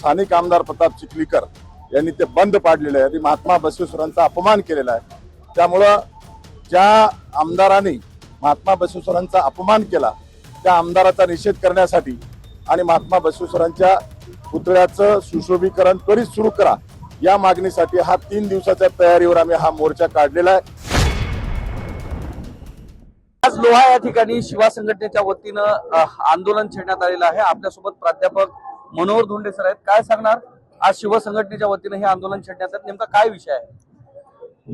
स्थानिक आमदार प्रताप चिखलीकर यांनी ते बंद पाडलेले आहे आणि महात्मा बसवेश्वरांचा अपमान केलेला आहे। त्यामुळं ज्या आमदारांनी महात्मा बसवेश्वरांचा अपमान केला त्या आमदाराचा निषेध करण्यासाठी आणि महात्मा बसवेश्वरांच्या पुतळ्याचं सुशोभीकरण त्वरित सुरू करा या मागणीसाठी हा 3 दिवसाच्या तयारीवर आम्ही हा मोर्चा काढलेला आहे। आज लोहा या ठिकाणी शिवा संघटनेच्या वतीनं आंदोलन छेडण्यात आलेलं आहे। आपल्यासोबत प्राध्यापक मनोहर धोंडे सर आहेत। काय सांगणार, आज शिव संघटनेच्या वतीनं हे आंदोलन छेडण्यात आलं, नेमका काय विषय आहे?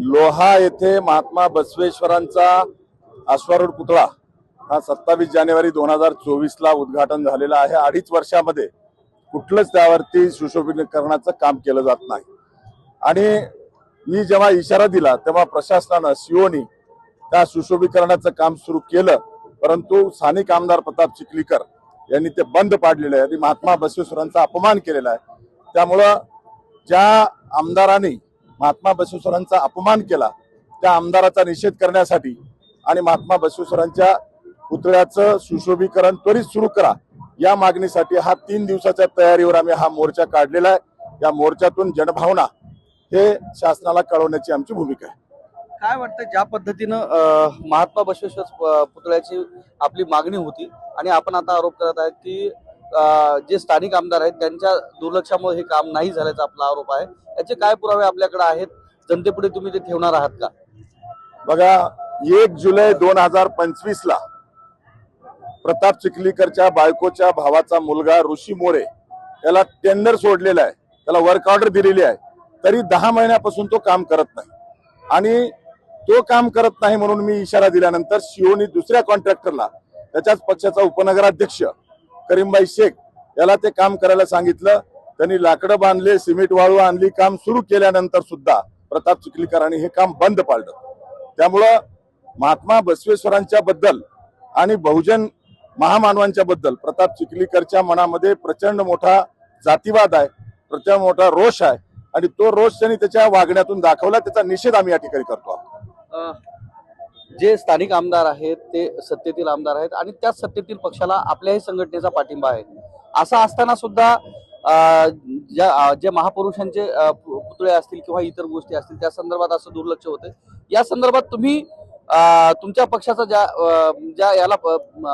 लोहा येथे महात्मा बसवेश्वरांचा अश्वारूढ पुतळा हा 27 जानेवारी 2024 ला उद्घाटन झालेला आहे। 2.5 वर्षामध्ये कुठलंच त्यावरती सुशोभीकरणाचं काम केलं जात नाही आणि मी जेव्हा इशारा दिला तेव्हा प्रशासनानं सीओनी त्या सुशोभीकरणाचं काम सुरू केलं, परंतु स्थानिक आमदार प्रताप चिखलीकर यांनी ते बंद पाडलेलं आहे आणि महात्मा बसवेश्वरांचा अपमान केलेला आहे। त्यामुळं ज्या आमदारांनी महात्मा बसवेश्वरांचा अपमान केला त्या आमदाराचा निषेध करण्यासाठी आणि महात्मा बसवेश्वरांच्या पुतळ्याचं सुशोभीकरण त्वरित सुरू करा या मागणीसाठी हा 3 दिवसाच्या तयारीवर आम्ही हा मोर्चा काढलेला आहे। या मोर्चातून जनभावना हे शासनाला कळवण्याची आमची भूमिका आहे। काय वाटतं, ज्या पद्धतीनं महात्मा बसवेश्वर पुतळ्याची आपली मागणी होती आणि आपण आता आरोप करत आहेत की जे स्थानिक आमदार आहेत त्यांच्या दुर्लक्षामुळे हे काम नाही झाल्याचा आपला आरोप आहे, याचे काय पुरावे आपल्याकडे आहेत? जनतेपुढे तुम्ही ते ठेवणार आहात का? बघा, 1 जुलै 2025 ला प्रताप चिखलीकरच्या बायकोच्या भावाचा मुलगा ऋषी मोरे याला टेंडर सोडलेला आहे, त्याला वर्क ऑर्डर दिलेली आहे, तरी 10 महिन्यापासून तो काम करत नाही आणि तो काम करत नाही म्हणून मी इशारा दिल्यानंतर सीओनी दुसऱ्या कॉन्ट्रॅक्टरला त्याच्याच पक्षाचा उपनगराध्यक्ष करीमबाई शेख याला ते काम करायला सांगितलं। त्यांनी लाकडं बांधले, सिमेंट वाळू आणली, काम सुरू केल्यानंतर सुद्धा प्रताप चिखलीकरांनी हे काम बंद पाडलं। त्यामुळं महात्मा बसवेश्वरांच्या बद्दल आणि बहुजन महामानवांच्या बद्दल प्रताप चिखलीकरच्या मनामध्ये प्रचंड मोठा जातीवाद आहे, प्रचंड मोठा रोष आहे आणि तो रोष त्यांनी त्याच्या वागण्यातून दाखवला, त्याचा निषेध आम्ही या ठिकाणी करतो आहोत। जे स्थानिक आमदार आहेत ते सत्तेतील आमदार आहेत आणि त्या सत्तेतील पक्षाला आपल्याही संघटनेचा पाठिंबा आहे, असं असताना सुद्धा जे महापुरुषांचे पुतळे असतील किंवा इतर गोष्टी असतील त्या संदर्भात असं दुर्लक्ष होते। या संदर्भात तुम्ही तुमच्या पक्षाचा ज्या याला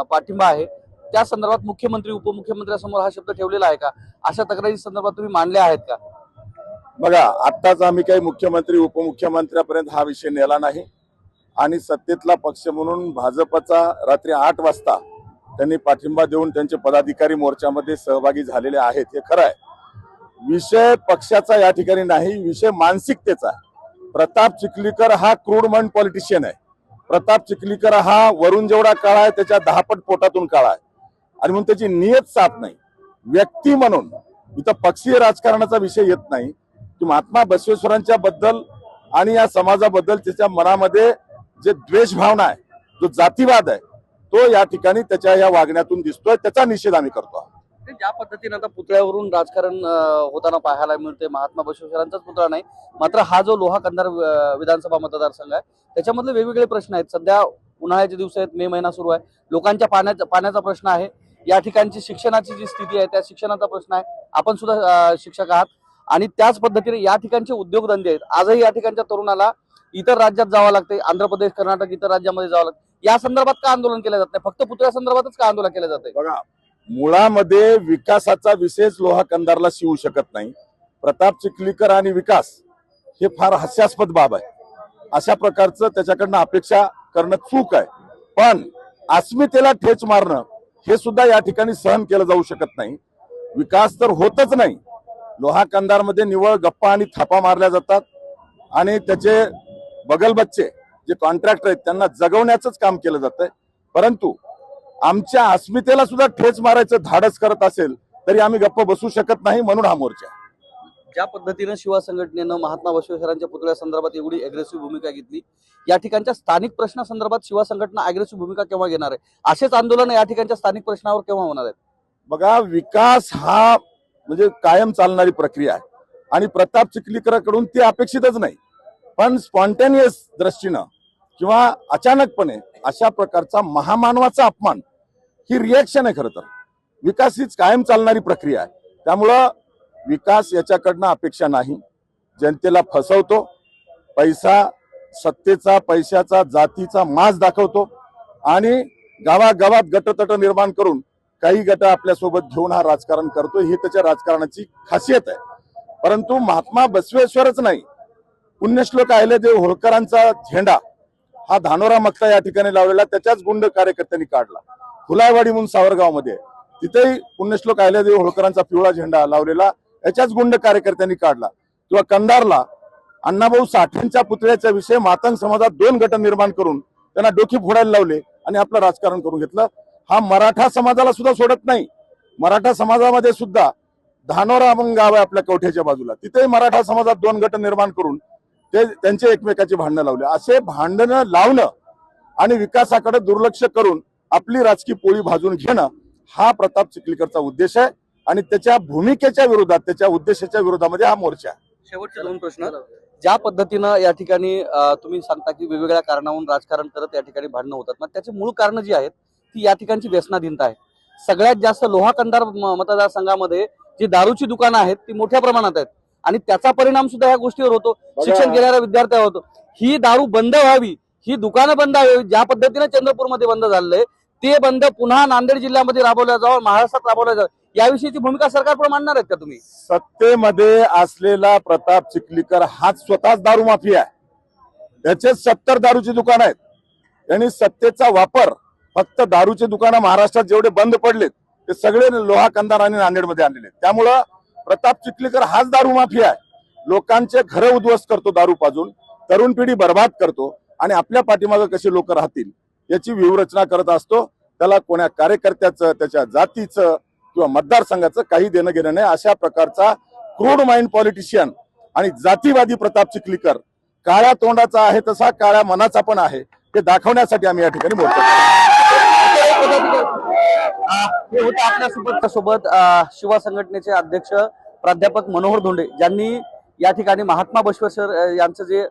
पाठिंबा आहे त्या संदर्भात मुख्यमंत्री उपमुख्यमंत्र्यांसमोर हा शब्द ठेवलेला आहे का? अशा तक्रारी संदर्भात तुम्ही मांडल्या आहेत का? बघा, आत्ताच आम्ही काही मुख्यमंत्री उपमुख्यमंत्र्यापर्यंत हा विषय नेला नाही आणि सत्तेतला पक्ष म्हणून भाजपचा रात्री 8 वाजता त्यांनी पाठिंबा देऊन त्यांचे पदाधिकारी मोर्चामध्ये सहभागी झालेले आहेत, हे खरं आहे। विषय पक्षाचा या ठिकाणी नाही, विषय मानसिकतेचा आहे। प्रताप चिखलीकर हा क्रूड मंड पॉलिटिशियन आहे। प्रताप चिखलीकर हा वरून जेवढा काळा आहे त्याच्या 10 पट पोटातून काळा आहे आणि म्हणून त्याची नियत साफ नाही। व्यक्ती म्हणून इथं पक्षीय राजकारणाचा विषय येत नाही की महात्मा बसवेश्वरांच्या बद्दल आणि या समाजाबद्दल त्याच्या मनामध्ये जे द्वेष भावना आहे, जो जातीवाद आहे, तो या ठिकाणी त्याच्या या वागण्यातून दिसतोय, त्याचा निषेध आम्ही करतो। ज्या पद्धतीने आता पुतळ्यावरून राजकारण होताना पाहायला मिळते, महात्मा बसवेश्वरांचाच पुतळा नाही मात्र हा जो लोहा कंधार विधानसभा मतदारसंघ आहे त्याच्यामधले वेगवेगळे प्रश्न आहेत। सध्या उन्हाळ्याचे दिवस आहेत, मे महिना सुरू आहे, लोकांच्या पाण्याचा प्रश्न आहे, या ठिकाणची शिक्षणाची जी स्थिती आहे त्या शिक्षणाचा प्रश्न आहे। आपण सुद्धा शिक्षक आहात आणि त्याच पद्धतीने या ठिकाणचे उद्योगधंदे आहेत। आजही या ठिकाणच्या तरुणाला इतर राज्यात जावं लागते, आंध्र प्रदेश, कर्नाटक, इतर राज्यामध्ये जावं लागतं। या संदर्भात का आंदोलन केलं जात नाही? फक्त पुतळ्या संदर्भातच का आंदोलन केलं जाते? बघा, मुळामध्ये विकासाचा विशेष लोहा कंधारला शिवू शकत नाही। प्रताप चिखलीकर आणि विकास हे फार हास्यास्पद बाब आहे, अशा प्रकारचं त्याच्याकडनं अपेक्षा करणं चूक आहे। पण अस्मितेला ठेच मारणं हे सुद्धा या ठिकाणी सहन केलं जाऊ शकत नाही। विकास तर होतच नाही, लोहा कंधारमध्ये निव्वळ गप्पा आणि थापा मारल्या जातात आणि त्याचे बगलबच्चे जे कॉन्ट्रॅक्टर आहेत त्यांना जगवण्याचंच काम केलं जातंय। परंतु आमच्या अस्मितेला सुद्धा ठेच मारायचं धाडस करत असेल तरी आम्ही गप्प बसू शकत नाही, म्हणून हा मोर्चा। ज्या पद्धतीने शिवा संघटनेनं महात्मा बसवेश्वरांच्या पुतळ्या संदर्भात एवढी अग्रेसिव्ह भूमिका घेतली, या ठिकाणच्या स्थानिक प्रश्नासंदर्भात शिवा संघटना अग्रेसिव्ह भूमिका केव्हा घेणार आहे? असेच आंदोलन या ठिकाणच्या स्थानिक प्रश्नावर केव्हा होणार आहेत? बघा, विकास हा म्हणजे कायम चालणारी प्रक्रिया आहे आणि प्रताप चिखलीकरकडून ती अपेक्षितच नाही, पण स्पॉन्टेनियस दृष्टीनं किंवा अचानकपणे अशा प्रकारचा महामानवाचा अपमान ही रिएक्शन आहे। खरं तर विकास हीच कायम चालणारी प्रक्रिया आहे। त्यामुळं विकास याच्याकडनं अपेक्षा नाही. जनतेला फसवतो, पैसा, सत्तेचा, पैशाचा, जातीचा माज दाखवतो आणि गावागावात गटतट निर्माण करून काही गट आपल्यासोबत घेऊन हा राजकारण करतो. ही त्याच्या राजकारणाची खासियत आहे. परंतु महात्मा बसवेश्वरच नाही, पुण्यश्लोक अहिल्यादेवी होळकरांचा झेंडा हा धानोरा मक्ता या ठिकाणी लावलेला त्याच्याच गुंड कार्यकर्त्यांनी काढला. फुलायवाडी म्हणून सावरगावमध्ये तिथेही पुण्यश्लोक अहिल्यादेवी होळकरांचा पिवळा झेंडा लावलेला याच्याच गुंड कार्यकर्त्यांनी काढला. किंवा कंधारला अण्णाभाऊ साठेंच्या पुतळ्याच्या विषयी मातंग समाजात 2 गट निर्माण करून त्यांना डोकी फोडायला लावले आणि आपलं राजकारण करून घेतलं. हा मराठा समाजाला सुद्धा सोडत नाही. मराठा समाजामध्ये सुद्धा धानोरा म्हणून गाव आहे आपल्या कवठ्याच्या बाजूला, तिथेही मराठा समाजात 2 गट निर्माण करून ते त्यांचे एकमेकाची भांडणं लावले. असे भांडणं लावणं आणि विकासाकडे दुर्लक्ष करून आपली राजकीय पोळी भाजून घेणं हा प्रताप चिखलीकरचा उद्देश आहे आणि त्याच्या भूमिकेच्या विरोधात, त्याच्या उद्देशाच्या विरोधामध्ये हा मोर्चा आहे. शेवटचे 2 प्रश्न. ज्या पद्धतीनं या ठिकाणी तुम्ही सांगता की वेगवेगळ्या कारणावरून राजकारण करत या ठिकाणी भांडणं होतात, मग त्याची मूळ कारण जी आहेत ती या ठिकाणची व्यसनाधीनता आहे. सगळ्यात जास्त लोहा कंधार मतदारसंघामध्ये जी दारूची दुकानं आहेत ती मोठ्या प्रमाणात आहेत आणि त्याचा परिणाम सुद्धा या गोष्टीवर होतो. शिक्षण घेणाऱ्या विद्यार्थ्यावर होतो. ही दारू बंद व्हावी, ही दुकानं बंद व्हावी. ज्या पद्धतीने चंद्रपूरमध्ये बंद झालंय ते बंद पुन्हा नांदेड जिल्ह्यामध्ये राबवल्या जावं, महाराष्ट्रात राबवल्या जावं, याविषयीची भूमिका सरकारपुढे मांडणार आहेत का तुम्ही? सत्तेमध्ये असलेला प्रताप चिखलीकर हाच स्वतःच दारू माफिया आहे. त्याचे 70 दारूची दुकान आहेत. त्यांनी सत्तेचा वापर फक्त दारूची दुकानं महाराष्ट्रात जेवढे बंद पडलेत ते सगळे लोहा कंधार आणि नांदेडमध्ये आणलेले. त्यामुळं प्रताप चिखलीकर हाच दारू माफिया आहे. लोकांचे घरं उद्ध्वस्त करतो दारू पाजून, तरुण पिढी बर्बाद करतो आणि आपल्या पाठीमागे कसे लोक राहतील याची व्यूहरचना करत असतो. त्याला कोण्या कार्यकर्त्याचं, त्याच्या जातीचं किंवा मतदारसंघाचं काही देणं घेणं नाही. अशा प्रकारचा क्रूड माइंड पॉलिटिशियन आणि जातीवादी प्रताप चिखलीकर काळ्या तोंडाचा आहे तसा काळ्या मनाचा पण आहे, हे दाखवण्यासाठी आम्ही या ठिकाणी बोलतो. आपल्यासोबत शिवा संघटनेचे अध्यक्ष प्राध्यापक मनोहर धोंडे ज्यांनी या ठिकाणी महात्मा बसवेश्वर यांचं जे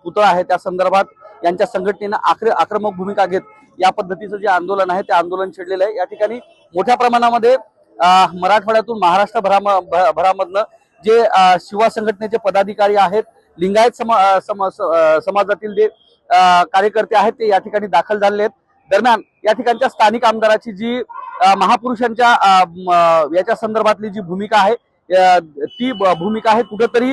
पुतळा आहे त्या संदर्भात यांच्या संघटनेनं आक्रमक भूमिका घेत या पद्धतीचं जे आंदोलन आहे ते आंदोलन छेडलेलं आहे. या ठिकाणी मोठ्या प्रमाणामध्ये मराठवाड्यातून महाराष्ट्र भरामधनं जे शिवा संघटनेचे पदाधिकारी आहेत, लिंगायत समाजातील जे कार्यकर्ते आहेत ते या ठिकाणी दाखल झालेले आहेत. दरम्यान या ठिकाणच्या स्थानिक आमदाराची जी महापुरुषांच्या याच्या संदर्भातली जी भूमिका आहे ती भूमिका आहे कुठेतरी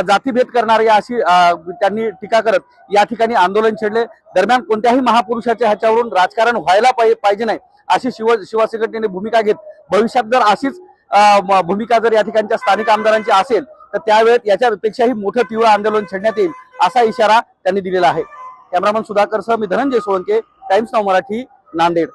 जातीभेद करणारी अशी त्यांनी टीका करत या ठिकाणी आंदोलन छेडले. दरम्यान कोणत्याही महापुरुषाच्या ह्याच्यावरून राजकारण व्हायला पाहिजे नाही अशी शिवा संघटनेने भूमिका घेत भविष्यात जर अशीच भूमिका जर या ठिकाणच्या स्थानिक आमदारांची असेल तर त्यावेळेस याच्यापेक्षाही मोठं तीव्र आंदोलन छेडण्यात येईल असा इशारा त्यांनी दिलेला आहे. कॅमेरामन सुधाकर सह मी धनंजय सोळंके, टाइम्स नाव मराठी, नांदेड.